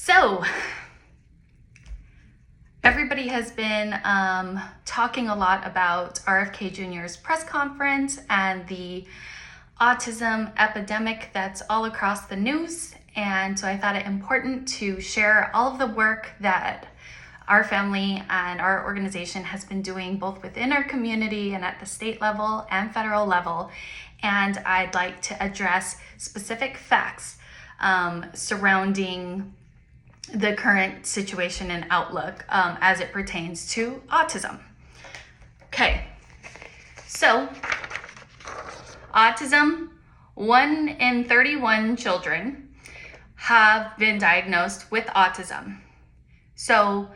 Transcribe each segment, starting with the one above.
So, everybody has been talking a lot about RFK Jr.'s press conference and the autism epidemic that's all across the news. And so I thought it important to share all of the work that our family and our organization has been doing both within our community and at the state level and federal level. And I'd like to address specific facts surrounding the current situation and outlook as it pertains to autism. Okay, so autism, 1 in 31 children have been diagnosed with autism. So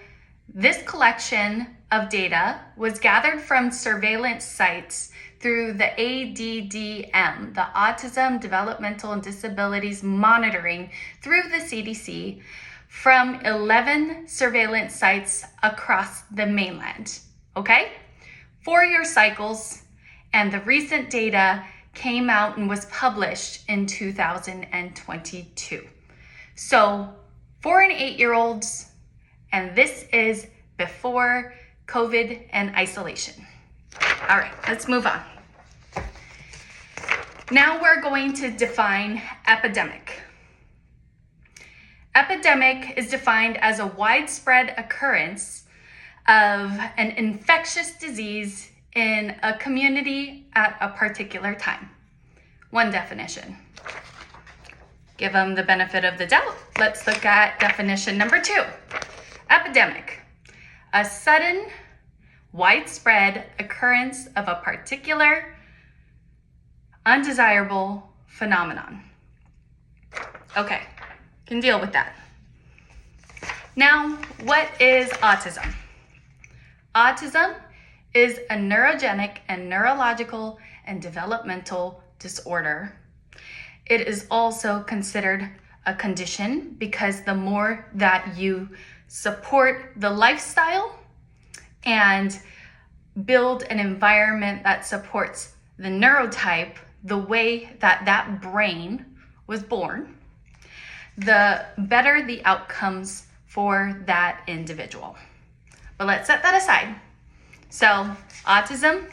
this collection of data was gathered from surveillance sites through the ADDM, the Autism Developmental and Disabilities Monitoring through the CDC, from 11 surveillance sites across the mainland, okay? 4-year cycles, and the recent data came out and was published in 2022. So 4 and 8-year-olds, and this is before COVID and isolation. All right, let's move on. Now we're going to define epidemic. Epidemic is defined as a widespread occurrence of an infectious disease in a community at a particular time. One definition. Give them the benefit of the doubt. Let's look at definition number 2. Epidemic, a sudden, widespread occurrence of a particular undesirable phenomenon. Okay. Can deal with that. Now, what is autism? Autism is a neurogenic and neurological and developmental disorder. It is also considered a condition because the more that you support the lifestyle and build an environment that supports the neurotype, the way that that brain was born, the better the outcomes for that individual. But let's set that aside. So autism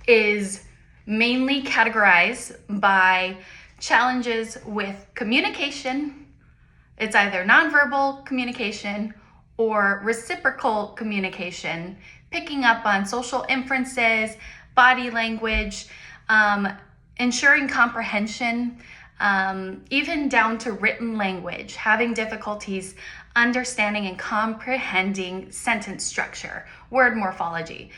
is mainly categorized by challenges with communication. It's either nonverbal communication or reciprocal communication, picking up on social inferences, body language, ensuring comprehension, even down to written language, having difficulties understanding and comprehending sentence structure, word morphology,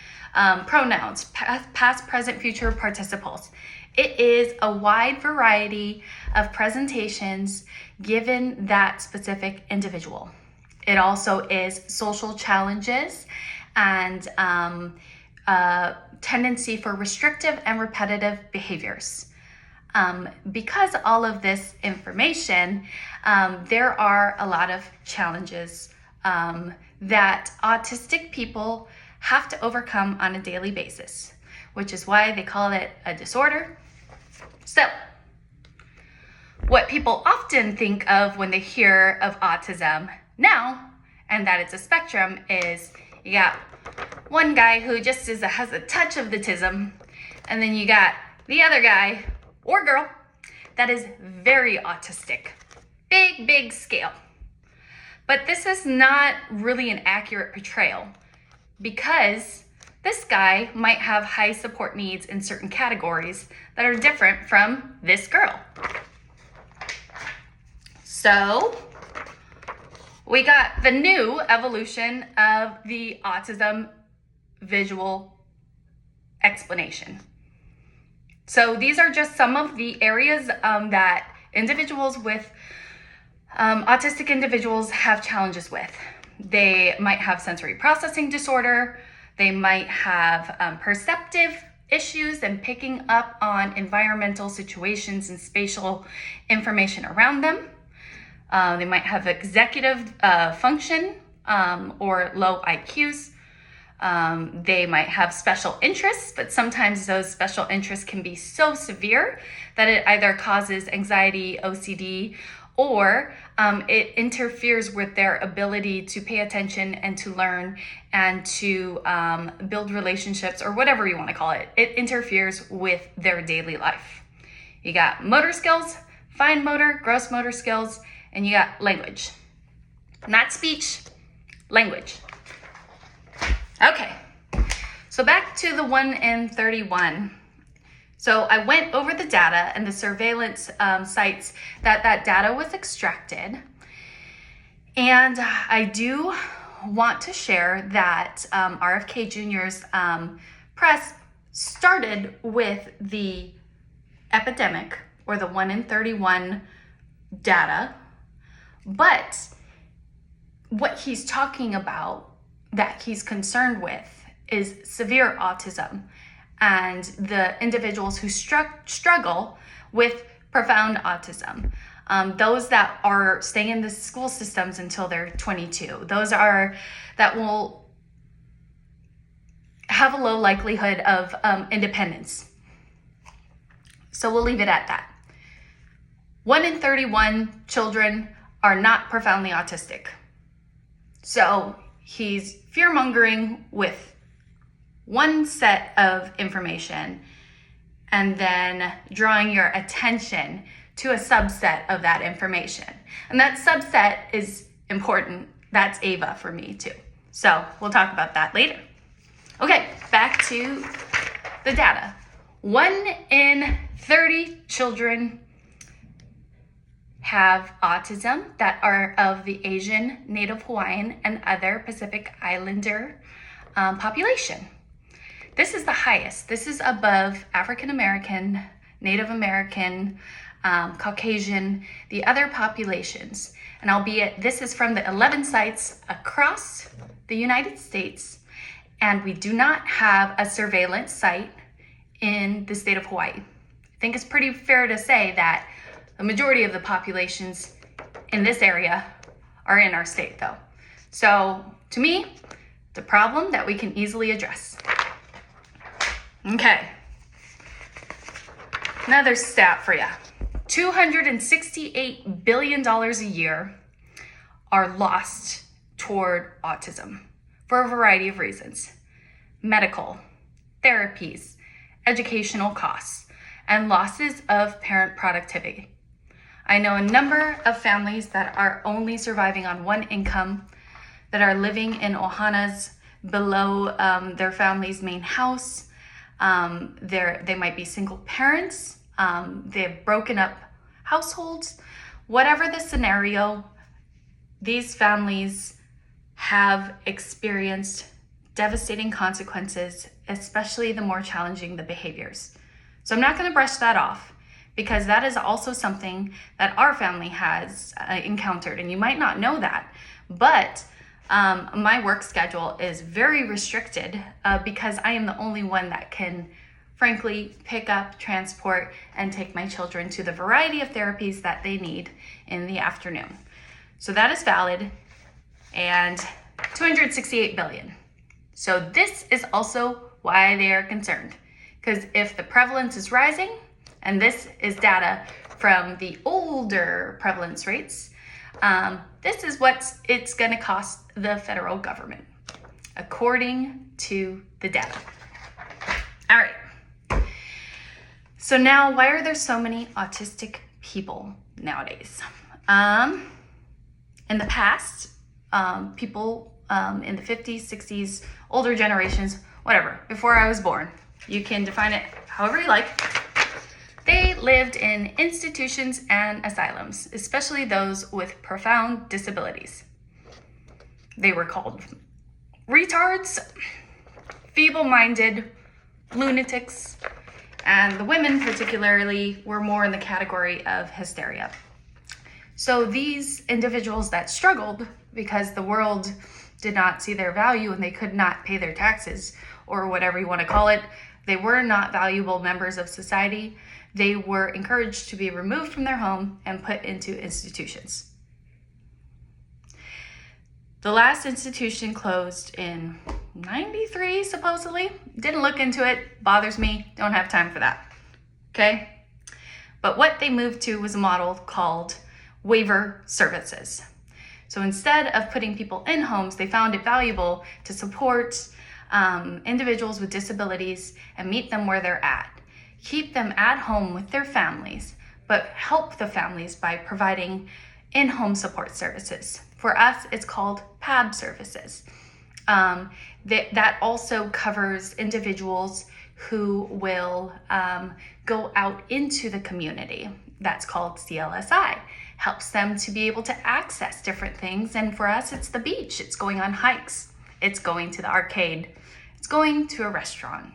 pronouns, past, present, future participles. It is a wide variety of presentations given that specific individual. It also is social challenges and tendency for restrictive and repetitive behaviors. Because all of this information, there are a lot of challenges that autistic people have to overcome on a daily basis, which is why they call it a disorder. So, what people often think of when they hear of autism now, and that it's a spectrum, is you got one guy who just has a touch of the tism, and then you got the other guy or girl that is very autistic. Big scale. But this is not really an accurate portrayal because this guy might have high support needs in certain categories that are different from this girl. So we got the new evolution of the autism visual explanation. So these are just some of the areas that individuals with autistic individuals have challenges with. They might have sensory processing disorder. They might have perceptive issues and picking up on environmental situations and spatial information around them. They might have executive function or low IQs. They might have special interests, but sometimes those special interests can be so severe that it either causes anxiety, OCD, or it interferes with their ability to pay attention and to learn and to build relationships, or whatever you want to call it. It interferes with their daily life. You got motor skills, fine motor, gross motor skills, and you got language. Not speech, language. Okay, so back to the 1 in 31. So I went over the data and the surveillance sites that data was extracted. And I do want to share that RFK Jr.'s press started with the epidemic, or the 1 in 31 data, but what he's talking about that he's concerned with is severe autism and the individuals who struggle with profound autism. Those that are staying in the school systems until they're 22. Those that will have a low likelihood of independence. So we'll leave it at that. 1 in 31 children are not profoundly autistic. So he's fear-mongering with one set of information and then drawing your attention to a subset of that information. And that subset is important. That's Ava for me too. So we'll talk about that later. Okay, back to the data. 1 in 30 children have autism that are of the Asian, Native Hawaiian, and other Pacific Islander population. This is the highest. This is above African American, Native American, Caucasian, the other populations. And albeit this is from the 11 sites across the United States, and we do not have a surveillance site in the state of Hawaii. I think it's pretty fair to say that the majority of the populations in this area are in our state though. So to me, it's a problem that we can easily address. Okay, another stat for you. $268 billion a year are lost toward autism for a variety of reasons. Medical, therapies, educational costs, and losses of parent productivity. I know a number of families that are only surviving on one income, that are living in ohanas below their family's main house. They might be single parents. They have broken up households. Whatever the scenario, these families have experienced devastating consequences, especially the more challenging the behaviors. So I'm not going to brush that off, because that is also something that our family has encountered, and you might not know that, but my work schedule is very restricted because I am the only one that can, frankly, pick up, transport, and take my children to the variety of therapies that they need in the afternoon. So that is valid, and 268 billion. So this is also why they are concerned, because if the prevalence is rising, and this is data from the older prevalence rates, this is what it's going to cost the federal government, according to the data. All right. So now, why are there so many autistic people nowadays? In the past, people in the 50s, 60s, older generations, whatever, before I was born, you can define it however you like. They lived in institutions and asylums, especially those with profound disabilities. They were called retards, feeble-minded, lunatics, and the women particularly were more in the category of hysteria. So these individuals that struggled because the world did not see their value and they could not pay their taxes, or whatever you want to call it, they were not valuable members of society. They were encouraged to be removed from their home and put into institutions. The last institution closed in 93, supposedly. Didn't look into it, bothers me, don't have time for that, okay? But what they moved to was a model called waiver services. So instead of putting people in homes, they found it valuable to support individuals with disabilities and meet them where they're at. Keep them at home with their families, but help the families by providing in-home support services. For us, it's called PAB services. That also covers individuals who will go out into the community. That's called CLSI. Helps them to be able to access different things. And for us, it's the beach. It's going on hikes. It's going to the arcade. It's going to a restaurant.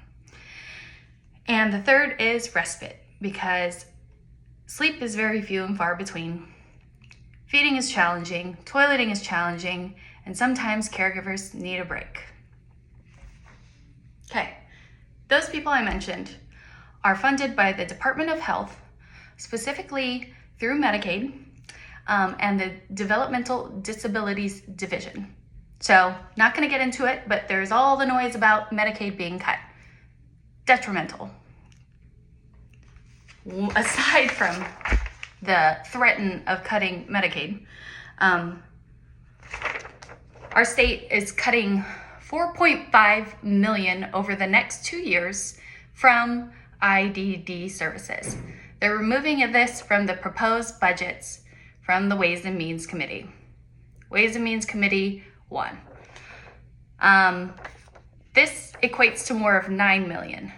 And the third is respite, because sleep is very few and far between. Feeding is challenging, toileting is challenging, and sometimes caregivers need a break. Okay, those people I mentioned are funded by the Department of Health, specifically through Medicaid, and the Developmental Disabilities Division. So, not gonna get into it, but there's all the noise about Medicaid being cut. Detrimental. Aside from the threat of cutting Medicaid, our state is cutting $4.5 million over the next 2 years from IDD services. They're removing this from the proposed budgets from the Ways and Means Committee. Ways and Means Committee 1. This equates to more of $9 million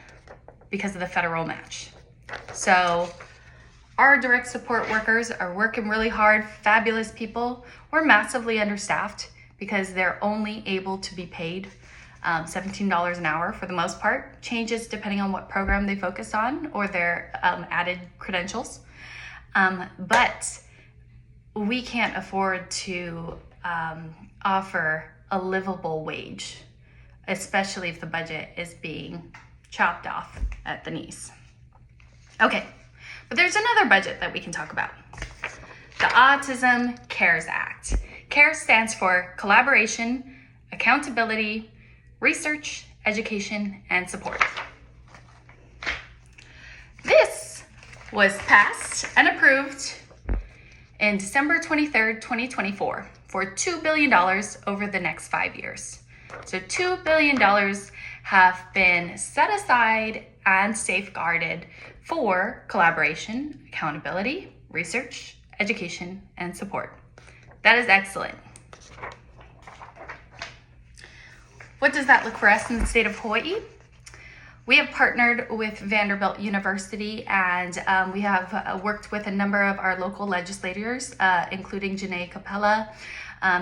because of the federal match. So our direct support workers are working really hard, fabulous people. We're massively understaffed because they're only able to be paid $17 an hour for the most part. Changes depending on what program they focus on or their added credentials. But we can't afford to offer a livable wage, especially if the budget is being chopped off at the knees. Okay, but there's another budget that we can talk about. The Autism CARES Act. CARES stands for Collaboration, Accountability, Research, Education, and Support. This was passed and approved in December 23rd, 2024 for $2 billion over the next 5 years. So $2 billion have been set aside and safeguarded for collaboration, accountability, research, education, and support. That is excellent. What does that look for us in the state of Hawaii? We have partnered with Vanderbilt University, and we have worked with a number of our local legislators, including Janae Capella,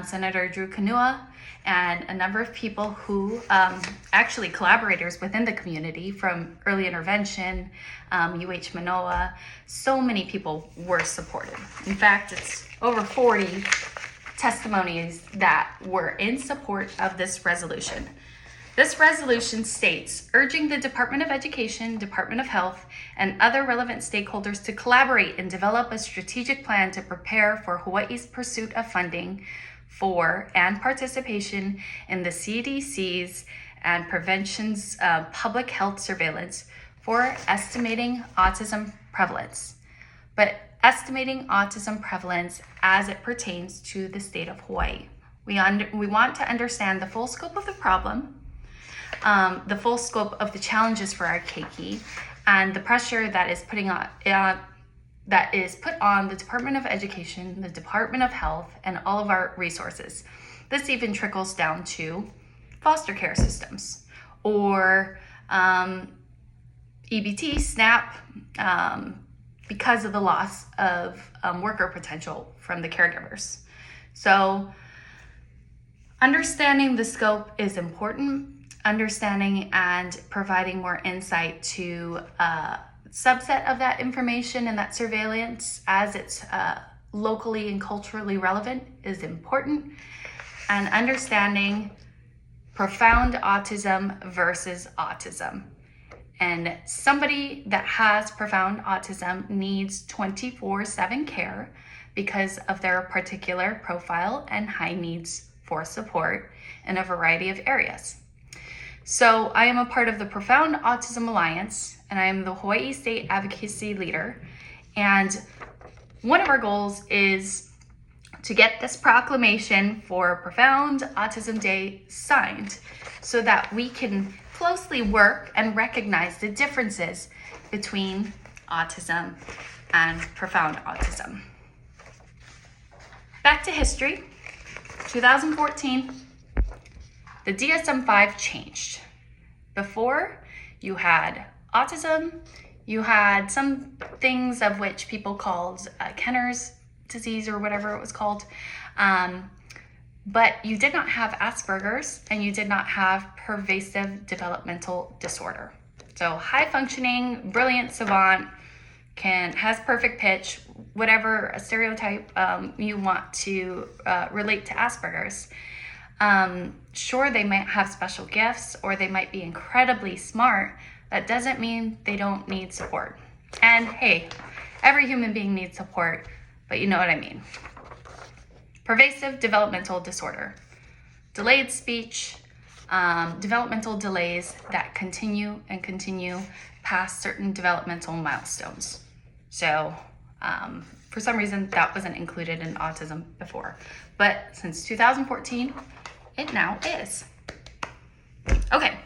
Senator Drew Kanua, and a number of people who actually collaborators within the community, from early intervention, UH Manoa. So many people were supported. In fact, it's over 40 testimonies that were in support of this resolution. This resolution states, urging the Department of Education, Department of Health, and other relevant stakeholders to collaborate and develop a strategic plan to prepare for Hawaii's pursuit of funding for and participation in the CDC's and prevention's public health surveillance for estimating autism prevalence, but estimating autism prevalence as it pertains to the state of Hawaii. We want to understand the full scope of the problem, the full scope of the challenges for our keiki, and the pressure that is put on the Department of Education, the Department of Health, and all of our resources. This even trickles down to foster care systems or EBT, SNAP, because of the loss of worker potential from the caregivers. So understanding the scope is important. Understanding and providing more insight to a subset of that information and that surveillance as it's locally and culturally relevant is important. And understanding profound autism versus autism. And somebody that has profound autism needs 24/7 care because of their particular profile and high needs for support in a variety of areas. So I am a part of the Profound Autism Alliance, and I am the Hawaii State Advocacy Leader. And one of our goals is to get this proclamation for Profound Autism Day signed so that we can closely work and recognize the differences between autism and profound autism. Back to history, 2014, the DSM-5 changed. Before, you had autism, you had some things of which people called Kenner's disease or whatever it was called, but you did not have Asperger's and you did not have pervasive developmental disorder. So high functioning, brilliant savant, has perfect pitch, whatever a stereotype you want to relate to Asperger's. Sure, they might have special gifts or they might be incredibly smart. That doesn't mean they don't need support. And hey, every human being needs support, but you know what I mean. Pervasive developmental disorder, delayed speech, developmental delays that continue and continue past certain developmental milestones. So for some reason that wasn't included in autism before, but since 2014, it now is. Okay,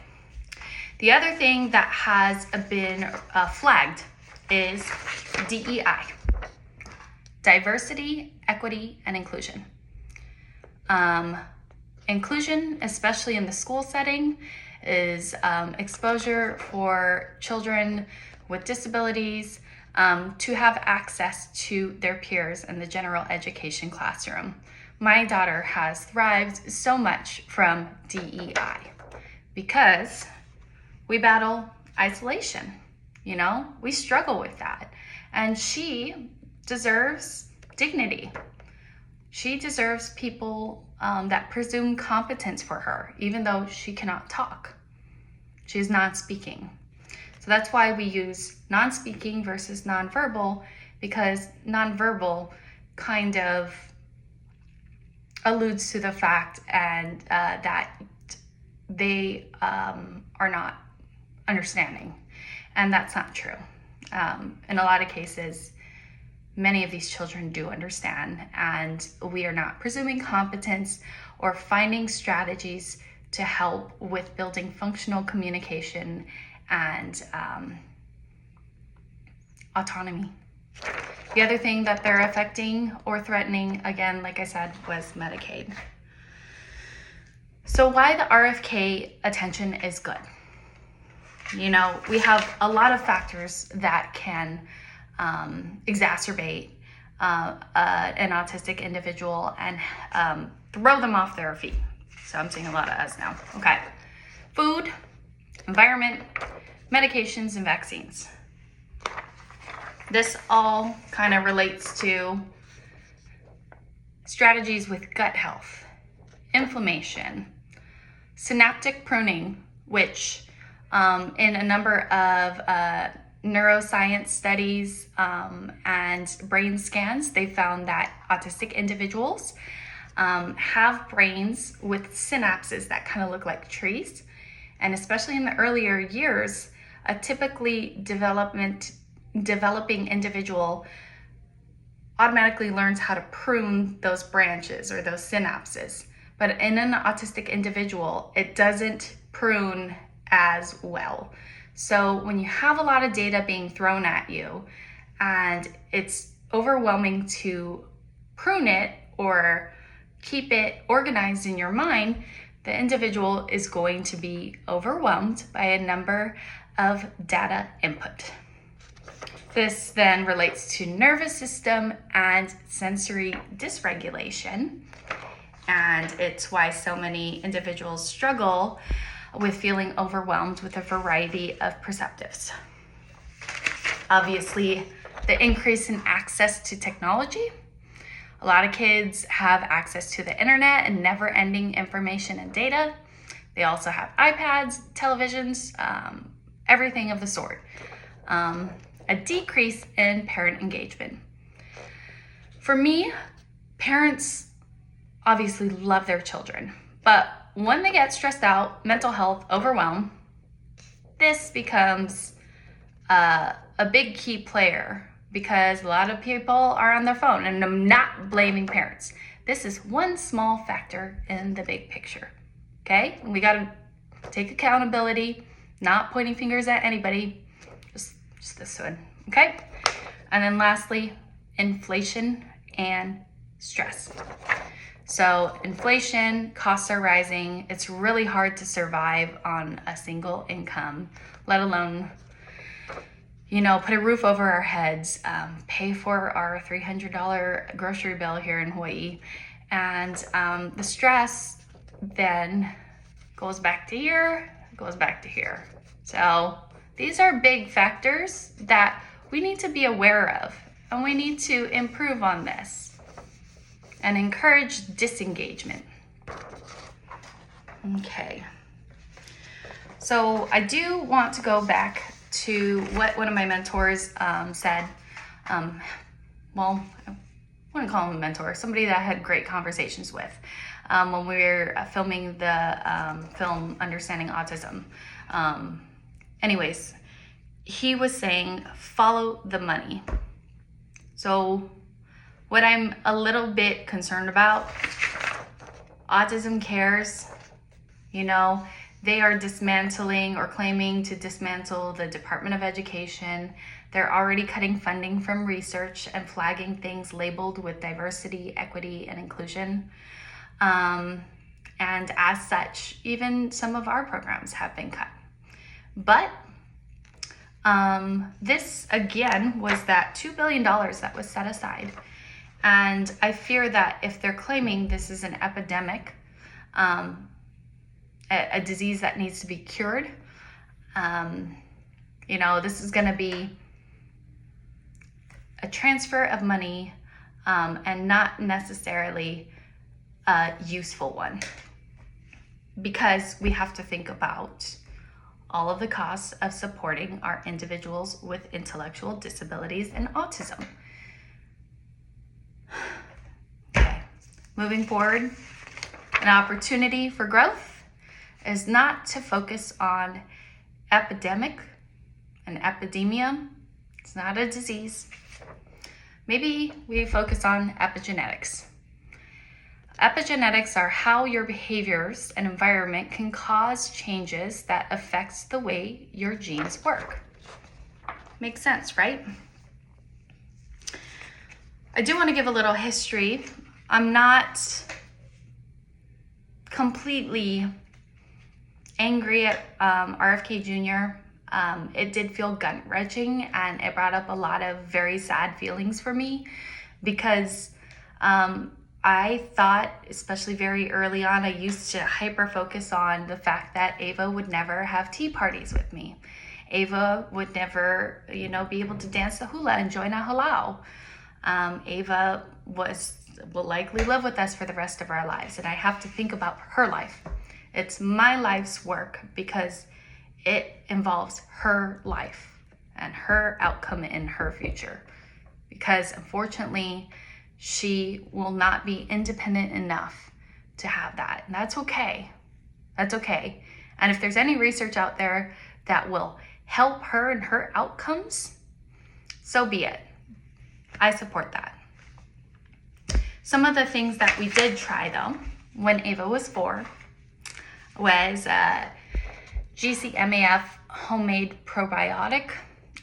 the other thing that has been flagged is DEI, diversity, equity, and inclusion. Inclusion, especially in the school setting, is exposure for children with disabilities to have access to their peers in the general education classroom. My daughter has thrived so much from DEI because we battle isolation. You know, we struggle with that. And she deserves dignity. She deserves people that presume competence for her, even though she cannot talk. She's non-speaking. So that's why we use non-speaking versus non-verbal, because non-verbal kind of alludes to the fact and that they are not understanding. And that's not true. In a lot of cases, many of these children do understand, and we are not presuming competence or finding strategies to help with building functional communication and autonomy. The other thing that they're affecting or threatening, again, like I said, was Medicaid. So why the RFK attention is good? You know, we have a lot of factors that can exacerbate an autistic individual and throw them off their feet. So I'm saying a lot of us now. Okay. Food, environment, medications, and vaccines. This all kind of relates to strategies with gut health, inflammation, synaptic pruning, which in a number of neuroscience studies and brain scans, they found that autistic individuals have brains with synapses that kind of look like trees. And especially in the earlier years, a typically developing individual automatically learns how to prune those branches or those synapses. But in an autistic individual, it doesn't prune as well. So when you have a lot of data being thrown at you and it's overwhelming to prune it or keep it organized in your mind, the individual is going to be overwhelmed by a number of data input. This then relates to nervous system and sensory dysregulation. And it's why so many individuals struggle with feeling overwhelmed with a variety of perceptives. Obviously, the increase in access to technology. A lot of kids have access to the internet and never-ending information and data. They also have iPads, televisions, everything of the sort. A decrease in parent engagement. For me, parents obviously love their children, but when they get stressed out, mental health, overwhelm, this becomes a big key player because a lot of people are on their phone, and I'm not blaming parents. This is one small factor in the big picture, okay? We got to take accountability, not pointing fingers at anybody, just this one, okay? And then lastly, inflation and stress. So inflation, costs are rising. It's really hard to survive on a single income, let alone put a roof over our heads, pay for our $300 grocery bill here in Hawaii. And the stress then goes back to here, goes back to here. So these are big factors that we need to be aware of, and we need to improve on this and encourage disengagement. Okay. So I do want to go back to what one of my mentors said. Well, I wouldn't call him a mentor, somebody that I had great conversations with when we were filming the film Understanding Autism. Anyways, he was saying, follow the money. So what I'm a little bit concerned about, Autism Cares, they are dismantling or claiming to dismantle the Department of Education. They're already cutting funding from research and flagging things labeled with diversity, equity, and inclusion. And as such, even some of our programs have been cut. But this, again, was that $2 billion that was set aside. And I fear that if they're claiming this is an epidemic, a disease that needs to be cured, this is going to be a transfer of money and not necessarily a useful one, because we have to think about all of the costs of supporting our individuals with intellectual disabilities and autism. Okay, moving forward, an opportunity for growth is not to focus on epidemic and epidemia. It's not a disease. Maybe we focus on epigenetics. Epigenetics are how your behaviors and environment can cause changes that affects the way your genes work. Makes sense, right? I do want to give a little history. I'm not completely angry at RFK Jr. It did feel gut-wrenching, and it brought up a lot of very sad feelings for me, because I thought, especially very early on, I used to hyper-focus on the fact that Ava would never have tea parties with me. Ava would never, be able to dance the hula and join a halau. Ava will likely live with us for the rest of our lives, and I have to think about her life. It's my life's work because it involves her life and her outcome in her future. Because unfortunately, she will not be independent enough to have that. And that's okay. That's okay. And if there's any research out there that will help her and her outcomes, so be it. I support that. Some of the things that we did try, though, when Ava was 4, was GCMAF homemade probiotic.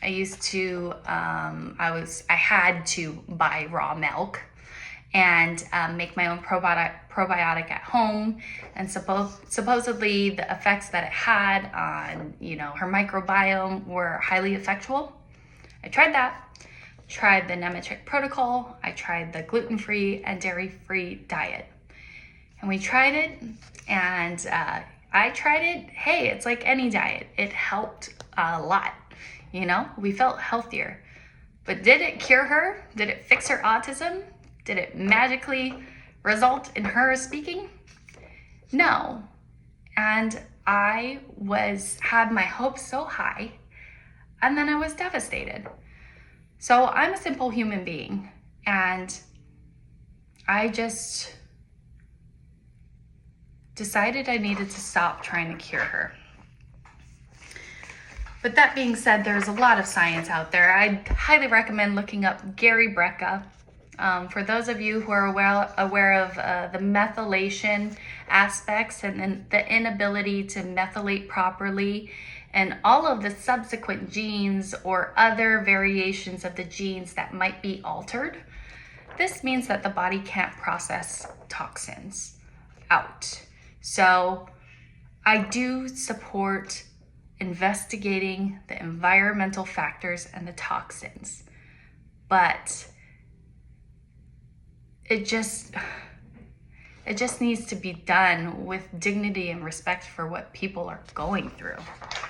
I used to, I had to buy raw milk and make my own probiotic at home. And supposedly the effects that it had on, her microbiome were highly effectual. I tried that. Tried the Nemetschek protocol. I tried the gluten-free and dairy-free diet. And we tried it, and I tried it. Hey, it's like any diet. It helped a lot. We felt healthier. But did it cure her? Did it fix her autism? Did it magically result in her speaking? No. And I had my hopes so high, and then I was devastated. So I'm a simple human being, and I just decided I needed to stop trying to cure her. But that being said, there's a lot of science out there. I'd highly recommend looking up Gary Brecka. For those of you who are aware of the methylation aspects and then the inability to methylate properly and all of the subsequent genes or other variations of the genes that might be altered, this means that the body can't process toxins out. So I do support investigating the environmental factors and the toxins, but it just needs to be done with dignity and respect for what people are going through.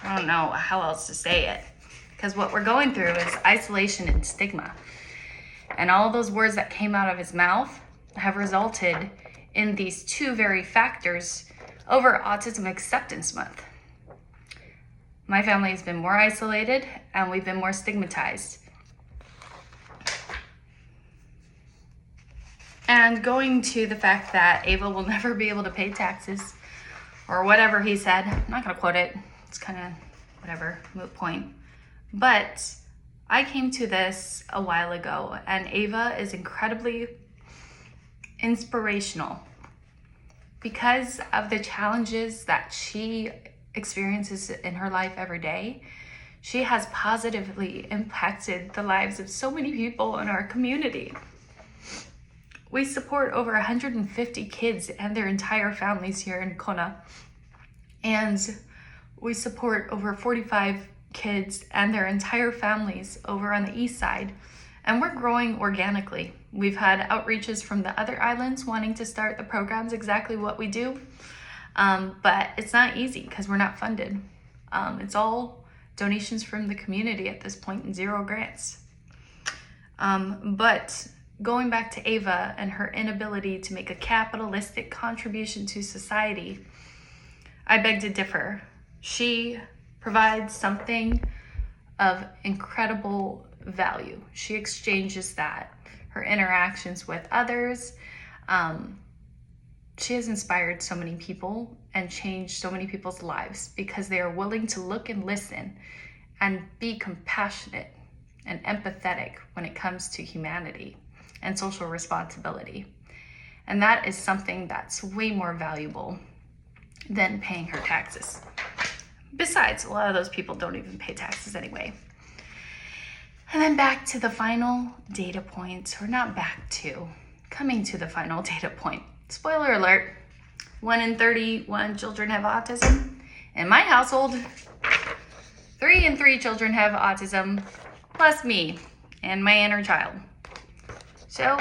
I don't know how else to say it, because what we're going through is isolation and stigma. And all those words that came out of his mouth have resulted in these two very factors over Autism Acceptance Month. My family has been more isolated and we've been more stigmatized. And going to the fact that Ava will never be able to pay taxes, or whatever he said, I'm not gonna quote it, it's kind of whatever, moot point. But I came to this a while ago, and Ava is incredibly inspirational because of the challenges that she experiences in her life every day. She has positively impacted the lives of so many people in our community. We support over 150 kids and their entire families here in Kona. And we support over 45 kids and their entire families over on the east side. And we're growing organically. We've had outreaches from the other islands wanting to start the programs exactly what we do. But it's not easy because we're not funded. It's all donations from the community at this point and zero grants. But going back to Ava and her inability to make a capitalistic contribution to society, I beg to differ. She provides something of incredible value. She exchanges that. Her interactions with others. She has inspired so many people and changed so many people's lives because they are willing to look and listen and be compassionate and empathetic when it comes to humanity and social responsibility. And that is something that's way more valuable than paying her taxes. Besides, a lot of those people don't even pay taxes anyway. And then back to the final data point, or not back to, coming to the final data point. Spoiler alert, 1 in 31 children have autism. In my household, 3 in 3 children have autism, plus me and my inner child. So,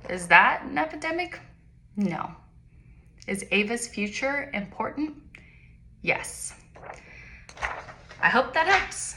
is that an epidemic? No. Is Ava's future important? Yes. I hope that helps.